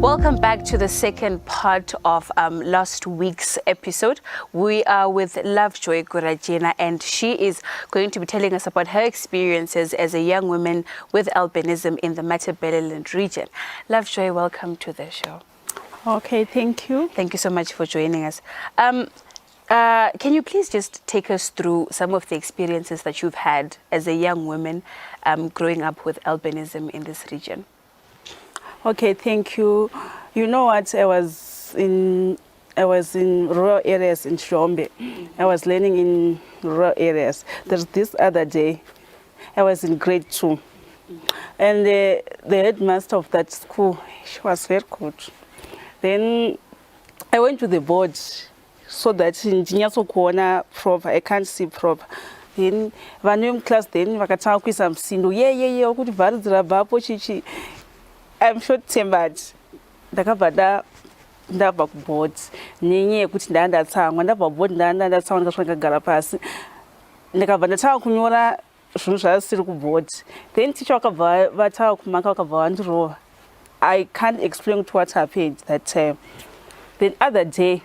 Welcome back to the second part of last week's episode. We are with Lovejoy Gurajena, and she is going to be telling us about her experiences as a young woman with albinism in the Matabeleland region. Lovejoy, welcome to the show. Okay, thank you. Thank you so much for joining us. Can you please just take us through some of the experiences that you've had as a young woman growing up with albinism in this region? Okay, thank you. You know what? I was in rural areas in Shombe. I was learning in rural areas. There's this other day, I was in grade 2, and the headmaster of that school, she was very good. Then I went to the board so that in proper, I can't see proper. Then when class, then vakatanga kuisa msindo, yeah, kuti bharidzira bhapo chichi. I'm short-tempered. Ndakabva ndabva kuboard nenyaya yekuti ndandatsangwa ndabva kuboard ndandatsangwa ndikasvika ndakagara pasi ndikabva ndatanga kunyora zvinhu zvasiri kuboard. Then teacher vakabva vatanga kumaka vakabva vandirova. I can't explain what happened that time. The other day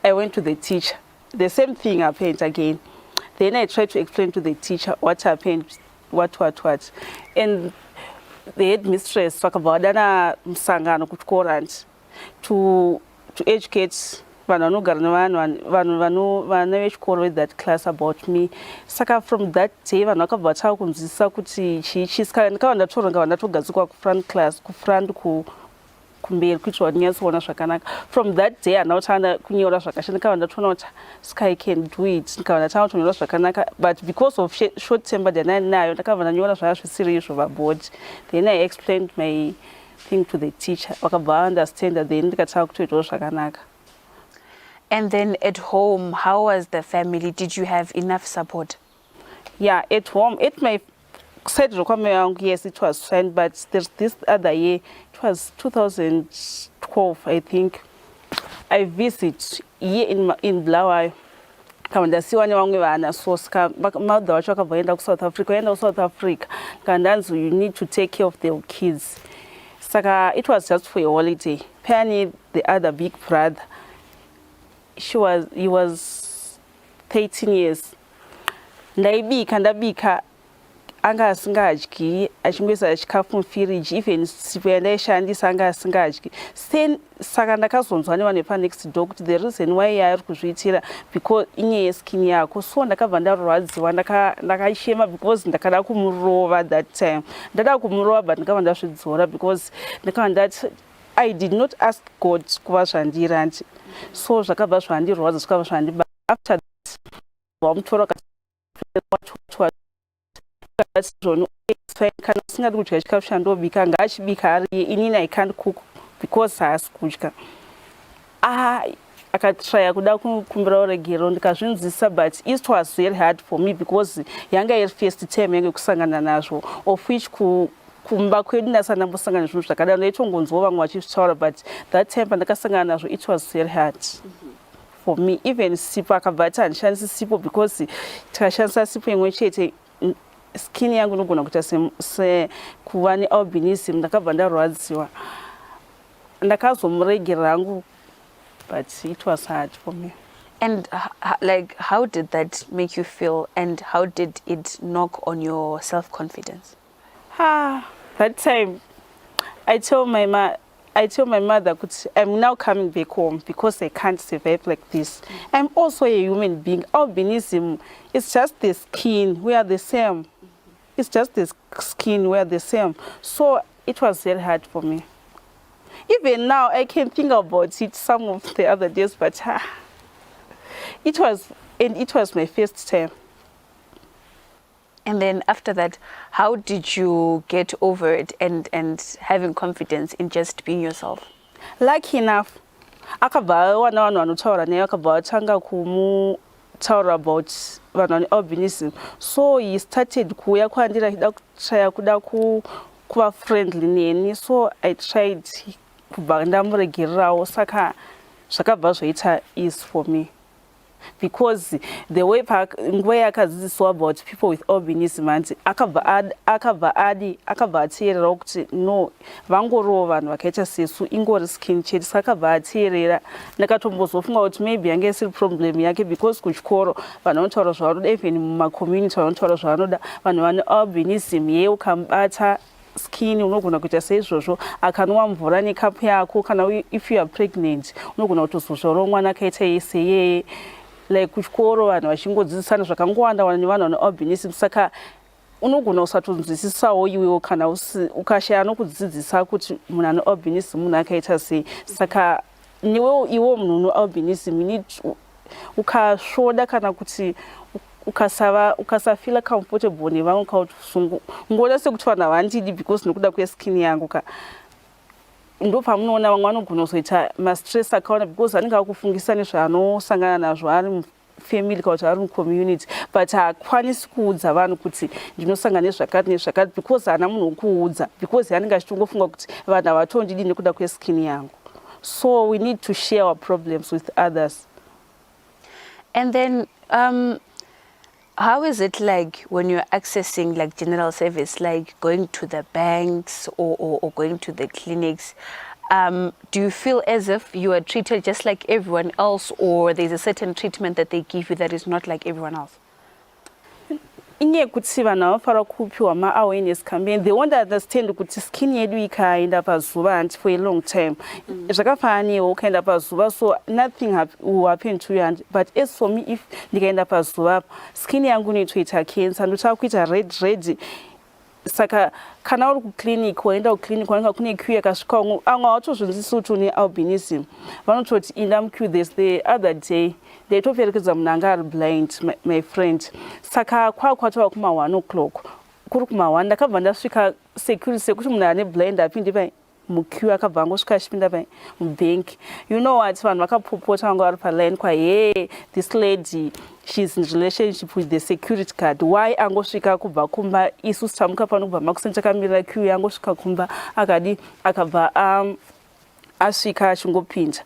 I went to the teacher. The same thing happened again. Then I tried to explain to the teacher what happened, what. And the headmistress talk about dana msangano kuchikora to educate vana vechikoro with that class about me. Saka from that day vana vakabva vatanga kunzwisisa kuti chichi ndikava ndatora ngava ndatogadzikwa kufront class kufront kumberi kuitira kuti nyatsoona zvakanaka. From that day handina kutanga kunyora zvakashanda ndikava ndatoona kuti I can do it ndikava ndatanga kutonyora zvakanaka, but because of short temper ndanayo ndakabva ndanyora zvaya zvisiri izvo paboard. Then I explained my thing to the teacher vakabva understand, then ndikatanga kutoitawo zvakanaka. And then at home, how was the family? Did you have enough support? Yeah, at home, at my side, yes, it was fine, but there's this other year, it was 2012, I think. I visit here in Blawa. Ndasiwana vamwe vana so ska mother wacho akabvaenda kuSouth Africa kandanzi you need to take care of the kids. Saka it was just for a holiday. Penny, the other big brother, he was 13 years. Ndabika anga asingadyi achingwisa chikafu mufiriji, even sipo yandaishandisa anga asingadyi. Saka ndakazonzwa nevane next door kuti the reason why ari kuzviitira because inyaya yeskin yako. So ndakabva ndarwadziwa ndakashema because ndakada kumurova that time. Ndada kumurova but ndakabva ndazvidzora because ndakabva ndati I did not ask God kuva zvandira. So zvakabva zvandirwadza zvikabva zvandibata. After that wamutora kana usingadi kudya chikafu chandobika ngaachibika ari inini I can't cook because haasi kudya. Akatraya kuda kukumbira regero ndikazvinzwisa, but it was very hard for me because yanga iri first time yange kusangana nazvo, of which kumba kwedu ndasana ndambosangana zvinhu zvakadaro ndaitongonzwa vamwe vachizvitaura, but that time pandakasangana nazvo it was very hard. For me, even sipo akabva ati handishandisi sipo because tikashandisa sipo imwe chete skin yangu inogona kuita kuva nealbinism. Ndakabva ndarwadziwa ndakazomuregera hangu, but it was hard for me. And like, how did that make you feel, and how did it knock on your self-confidence? That time I told my mother that I'm now coming back home because I can't survive like this. I'm also a human being. Albinism is just the skin. We are the same. It's just the skin. We are the same. So it was very hard for me. Even now, I can think about it some of the other days, but it was my first time. And then after that, how did you get over it and having confidence in just being yourself? Lucky enough, akabva wana vanhu vanotaura naye akabva vatanga kumutaura about vanhu vane albinism. So he started kuuya kwandiri achida kutraya kuda kuva friendly neni. So I tried kubva ndamuregererawo, saka zvakabva zvaita easy for me. because the way nguva yakadzidziswa about people with albinism anti akabva ateerera kuti no vangorowo vanhu vakaita sesu ingori skin chete saka akabva ateerera. Ndakatombozofunga kuti maybe yange isiri problem yake because kuchikoro vanhu vanotaura zvavanoda, even mumacommunity vanotaura zvavanoda, vanhu vane albinism yeye ukamubata skin unogona kuita seizvozvo, akanwa mvura nekapu yako, kana if you are pregnant unogona kutozozvarawo mwana akaita seyeye. Like kuchikoro vanhu vachingodzidzisana zvakangowanda nevanhu vane albinism, saka unogona kusatonzwisisawo iwewo kana ukashaya nokudzidzisa kuti munhu ane albinism munhu akaita sei. Saka iwo munhu une albinism ukasvoda kana kuti ukasafila comfortable nevamwe kauti ngoda sekuti vanhu havandidi because nokuda kweskin yangu ndo pamunoona vamwe vanogona kuzoita mastress akaona because anenge akufungisa nezvaanosangana nazvo ari mufamily kana kuti ari mucommunity, but haakwanisi kuudza vanhu kuti ndinosangana nezvakati nezvakati because haana munhu wokuudza, because anenge achitongofunga kuti vanhu havatondidi nekuda kweskin yangu. So we need to share our problems with others. And then how is it like when you're accessing like general service, like going to the banks or going to the clinics? Do you feel as if you are treated just like everyone else, or there's a certain treatment that they give you that is not like everyone else? Inye kuti vanhu vanofanira kupiwa ma-awareness campaign. They won't understand kuti skin yedu ikaenda pazuva and for a long time. Zvakafanana newe ukaenda pazuva, so nothing will happen to you. But as for me, if ndikaenda pazuva, skin yangu inotoita cancer, ndotava kuita red. Saka kana uri kuclinic, waenda kuclinic wanenge kune queue yakasvika umwe, amwe havatozvinzwisisi kuti une albinism. Vanototi inda muqueue. The other day ndaitoperekedza munhu anga ari blind, my friend. Saka kwatova kuma 1 o'clock. Kuri kuma 1 ndakabva ndasvika security sekuti munhu ane blind apinde pai muqueue, akabva angosvika achipinda pai mubank. You know what, vanhu vakapopota vanga vari paline kwa hey, this lady she's in relationship with the security guard. Why angosvika kubva kumba, isusu tamuka pano kubva makuseni takamirira queue, angosvika kumba akabva asvika achingopinda.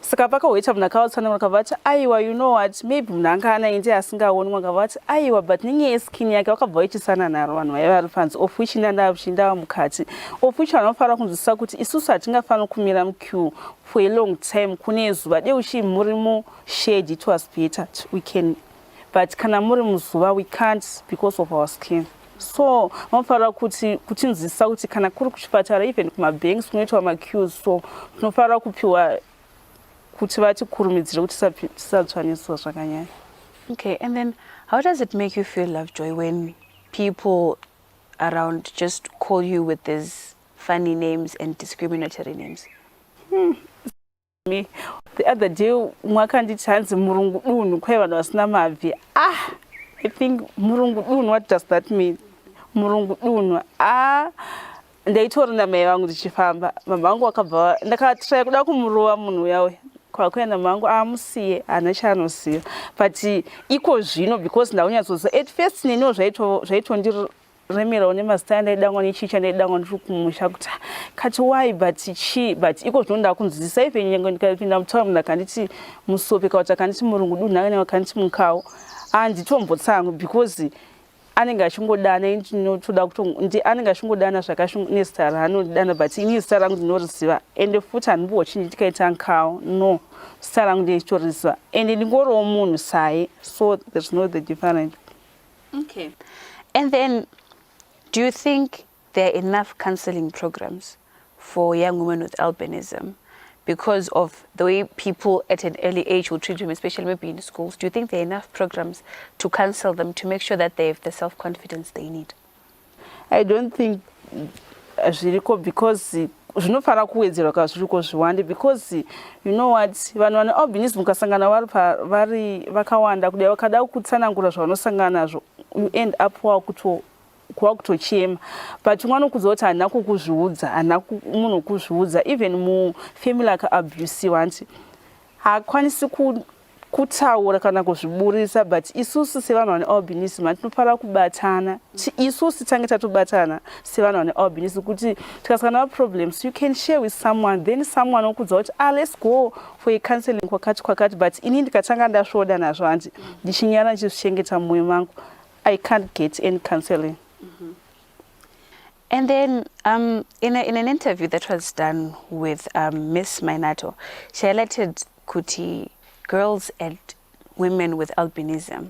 Saka pakaita munhu akavatsana akabva ati aiwa, you know what, maybe munhu anga anaende asingaoni, akabva ati aiwa but nenyaya yeskin yake vakabva vachisana naro vanhu vaiva vari panze, of which ndava mukati, of which vanofanira kunzwisisa kuti isusu hatingafanira kumira muqueue for a long time kune zuva. Dei uchi muri mushade it was better, we can, but kana muri muzuva we can't because of our skin. So vanofanira kutinzwisisa kuti kana kuri kuchipatara, even kumabanks kunoitwa maqueues, so tinofanira kupiwa kuti vatikurumidzire kuti tisatsvaniswa zvakanyanya. Okay, and then how does it make you feel, Lovejoy, when people around just call you with these funny names and discriminatory names? Me, the other day, mwakanditi hanzi murungu dunu kwa vanhu vasina mabvi. I think murungu dunu, what does that mean? Murungu dunu. Ndaitora namai vangu ndichifamba. Mama vangu wakabva, ndakatry kuda kumurova munhu yawe. Kwakuenda mangu amusiye ana chaanoziva, but iko zvino because ndaunyazoziva. At first neniwo zvaitondiremerawo nemazita andaidangwa nechicha ndaidangwa ndiri kumusha kuti kati why but iko zvino ndakunzwisisa. Even nyange ndikapinda mutaura munhu akanditi musope kana kuti akanditi murungu dunhu akanditi mukawo, handitombotsamwa because anenge achingodana ndinotoda kuti anenge achingodana nezita raanodana, but ini zita rangu ndinoriziva ende futi handimbochi ndikaita nkawo, no, zita rangu ndinotoriziva ende ndingoriwo munhu saye, so there's no the difference. Okay, and then do you think there are enough counselling programs for young women with albinism because of the way people at an early age will treat them, especially maybe in schools? Do you think there are enough programs to counsel them to make sure that they have the self-confidence they need? I don't think zviriko because zvinofanira kuwedzerwa kana zviriko zviwande, because you know what, vanhu vane albinism mukasangana vari vakawanda kudai vakada kutsanangura zvavanosangana nazvo, you end up kutochema, but umwana kuziva kuti handina kukuzviudza, handina munhu kuzviudza. Even mufamily akaabhusiwa anti haakwanisi kutaura kana kuzviburisa, but isusu sevanhu vane albinism tinofanira kubatana, isusu tange tatobatana sevanhu vane albinism kuti tikasangana problems you can share with someone, then someone okudza kuti let's go for a counselling kwakati, but ini ndikatanga ndasvoda nazvo handi ndichinyara ndichizvichengeta mumwoyo mangu, I can't get any counselling. And then in an interview that was done with Miss Minato, she highlighted kuti girls and women with albinism,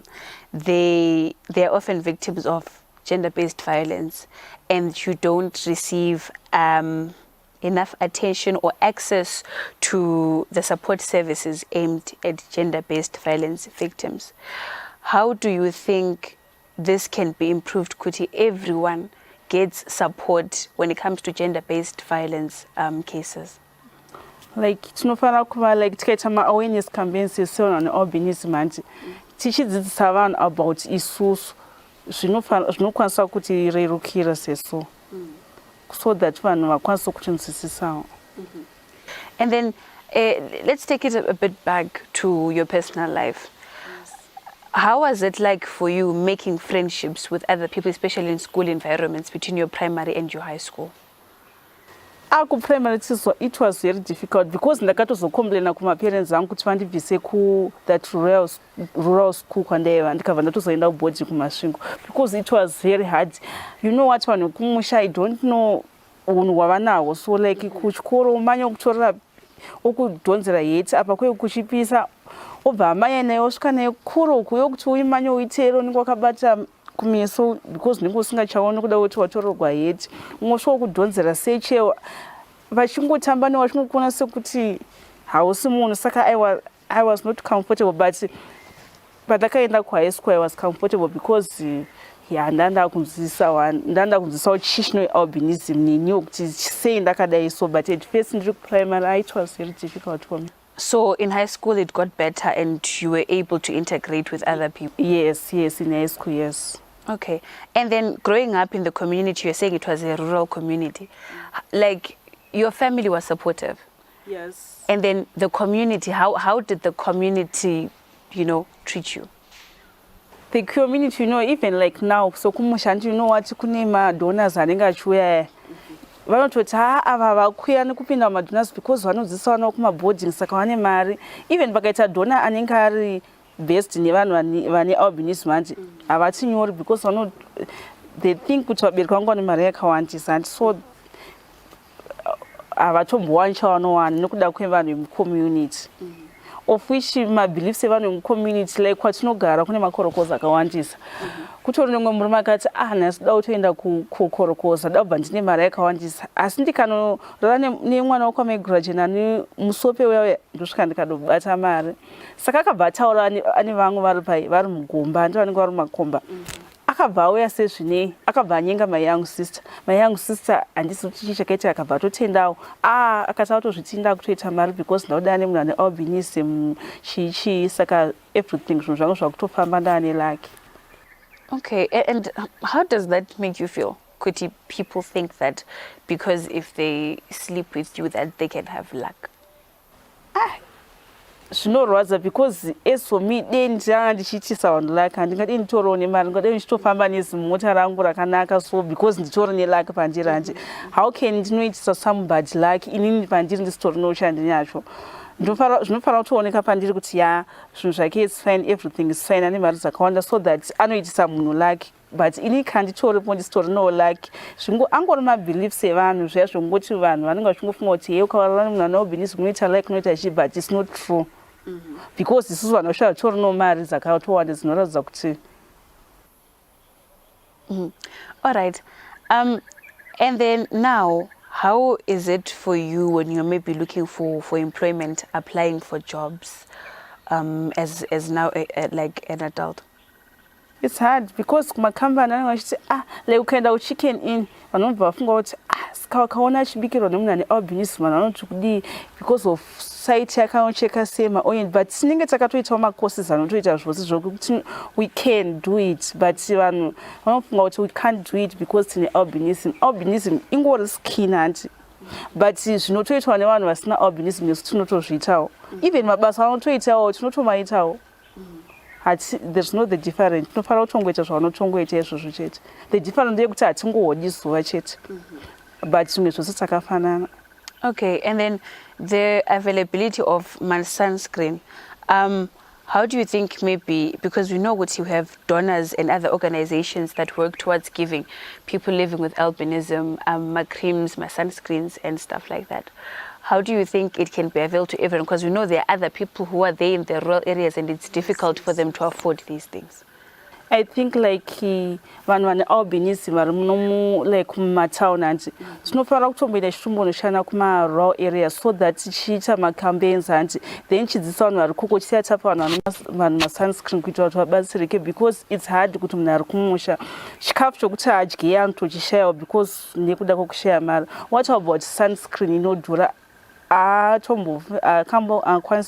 they're often victims of gender-based violence, and you don't receive enough attention or access to the support services aimed at gender-based violence victims. How do you think this can be improved? Kuti everyone gets support when it comes to gender-based violence cases? Like tinofanira kuva like tikaita ma-awareness campaigns sevanhu vane albinism handi tichidzidzisa vanhu about isusu zvinokwanisa kuti rerukira seso, so that vanhu vakwanisa kutinzwisisawo. And then let's take it a bit back to your personal life. How was it like for you making friendships with other people, especially in school environments, between your primary and your high school? Primary so it was very difficult because ndakatozocomplaina kumaparents angu kuti vandibvise that rural school kwandaiva ndikabva ndatozoenda kuboarding kumasvingo, because it was very hard. You know what, vanhu kumusha I don't know unhu hwavanahwo, so like kuchikoro umanya kutorera okudhonzera heti apa kweo kuchipisa obva amai naye osvika naye kuro kuyo kuti uimanya uitero unenge wakabata kumeso because unenge usingachaoni kuda kuti watorerwa heti, unosvika kudhonzera sechewa vachingotamba newachingokona sekuti hausi munhu. Saka I was not comfortable, but pandakaenda kuhigh school I was comfortable because ndanda kunzisawo chishino albinism niniwo kuti sei ndakadai so, but at first ndiri kuprimary it was very difficult for me. So in high school it got better and you were able to integrate with other people? Yes, in high school, yes. Okay. And then growing up in the community, you're saying it was a rural community. Like, your family was supportive? Yes. And then the community, how did the community, treat you? The community, even like now, so kumushanti, what kune madonors anenge achiuya vanototi ava vakuya nekupinda mumadonors because vanodzidzisa vana kumaboarding, saka vane mari. Even vakaita dona anenge ari based nevanhu vane albinism handi havatinyori because they think kuti vabereki vangu vane mari yakawandisa handi, so havatombowani chavanowana nekuda kwevanhu vemucommunity, of which mabeliefs evanhu vemucommunity like kwatinogara kune makorokoza akawandisa. Kutori nemwe murume akati nhasi da kutoenda kukorokoza da kubva ndine mari yakawandisa, asi ndikanorara nemwana wakwamai Gurajena nemusope uya ndosvika ndikadobata mari. Saka akabva ataura ane vamwe vari mugomba ndo vanenge vari mumakomba, akabva auya sezvinei, akabva anyenga my young sister handisi kuti chii chakaita, akabva atotendawo akati autozvitinda kutoita mari because ndauda nemunhu ane albinism chii, saka everything zvinhu zvangu zvakutofamba ndaane lucky. Okay, and how does that make you feel? Could people think that because if they sleep with you that they can have luck? Zvinorwadza because as for me dei ndanga ndichiitisa vanhu luck handingadei nditorewo nemari, ndingadei ndichitofamba nezimota rangu rakanaka, so because nditori neluck pandiri handi how can ndinoitisa somebody luck inini pandiri ndisitori neushandinacho. Zvinofanira kutooneka pandiri kuti zvinhu zvake is fine, everything is fine, ane mari dzakawanda, so that anoitisa munhu luck, but ini kanditoripo ndisitori newo luck. Angori mabeliefs evanhu zviya zvongoti vanhu vanenge vachingofunga kuti ukavarana nemunhu ane albinism unoita luck unoita chii, but it's not true. Because isusu vanhu vasvika titori newo mari dzakatowanda dzinoratidza kuti. All right. And then now, how is it for you when you're maybe looking for employment, applying for jobs as now like an adult? It's hard because kumakambani anenge vachiti like ukaenda kuchicken in vanobva vafunga kuti kaona achibikirwa nemunhu ane albinism vanhu vanoti kudii because of site yakanocheka sema oil, but tinenge takatoitawo macourses anotoita zvose zvokuti we can do it, but vanhu vanofunga kuti we can't do it because tine albinism ingori skin handi but zvinotoitwa nevanhu vasina albinism nesu tinotozviitawo even mabasa anotoitawo tinotomaitawo there's no the different tinofanira kutongoita zvavanotongoita izvozvo chete the different ndeyekuti hatingohodi zuva chete but zvimwe zvose takafanana. Okay, and then the availability of my sunscreen. How do you think, maybe, because we know what you have donors and other organizations that work towards giving people living with albinism my creams, my sunscreens and stuff like that. How do you think it can be available to everyone? Because we know there are other people who are there in the rural areas and it's difficult for them to afford these things. I think like vanhu vane albinism vari munomu like mumatown hanzi tinofanira kutomboita chitombonoshanda kuma-rural areas so that tichiita macampaigns hanzi then chidzidzisa vanhu vari koko chisiya tapa vanhu masunscreen kuitira kuti vabatsirike because it's hard kuti munhu ari kumusha chikafu chokuti adye anotochishayawo because nekuda kwokushaya mari. What about sunscreen inodhura? Akwanisi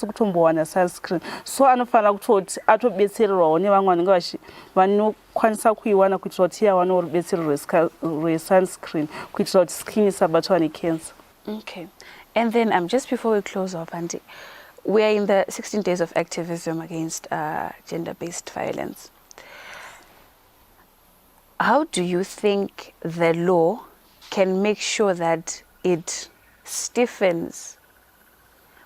kutombowana sunscreen so anofanira kutoti atobetsererwawo nevamwe vanenge vanokwanisa kuiwana kuitira kuti iyawanewo rubetsero rwesunscreen kuitira kuti skin isabatwa necancer. Okay, and then just before we close off, Auntie, we are in the 16 days of activism against gender-based violence. How do you think the law can make sure that it stiffens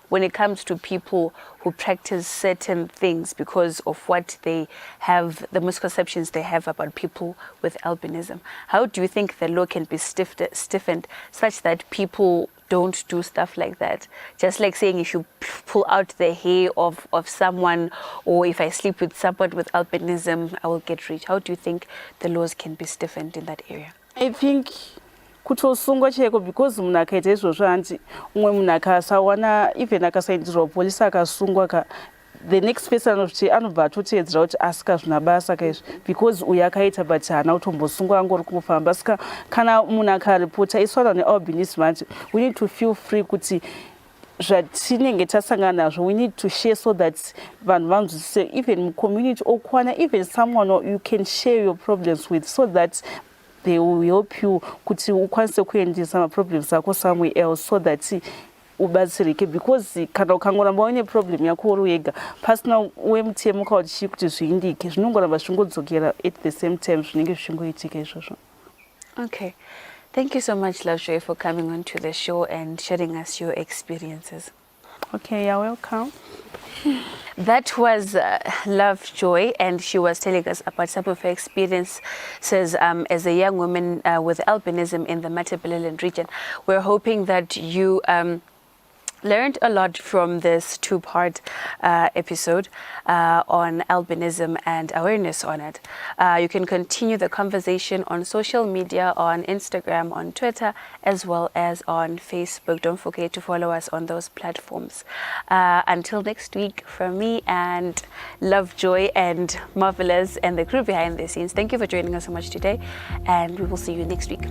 when it comes to people who practice certain things because of what they have, the misconceptions they have about people with albinism? How do you think the law can be stiffened such that people don't do stuff like that? Just like saying if you pull out the hair of someone, or if I sleep with someone with albinism, I will get rich. How do you think the laws can be stiffened in that area? I think kutosungwa cheko because munhu akaita izvozvo hanzi umwe munhu akasawana even akasaindirwa polisi akasungwa the next person anoti anobva atoteedzera kuti asika zvina basa kaizvo because uyu akaita but haana kutombosungwa angori kufamba saka kana munhu akaripota iswana nealbinism hanzi we need to feel free kuti zvatinenge tasangana nazvo we need to share so that vanhu vanzwisise even mucommunity okwana even someone you can share your problems with so that they will help you kuti ukwanise kuendesa maproblems ako somewhere else so that ubatsirike because kana ukangoramba une problem yako uri wega pasina wemutemo kauti kuti zviindike zvinongoramba zvingodzokera at the same time zvinenge zvichingoitika izvozvo. Okay, thank you so much, Lovejoy, for coming on to the show and sharing us your experiences. Okay, you're welcome. That was Lovejoy, and she was telling us about some of her experiences as a young woman with albinism in the Matabeleland region. We're hoping that you learned a lot from this two-part episode on albinism and awareness on it. You can continue the conversation on social media, on Instagram, on Twitter, as well as on Facebook. Don't forget to follow us on those platforms. Until next week, from me and Lovejoy and Marvelous and the crew behind the scenes, thank you for joining us so much today, and we will see you next week.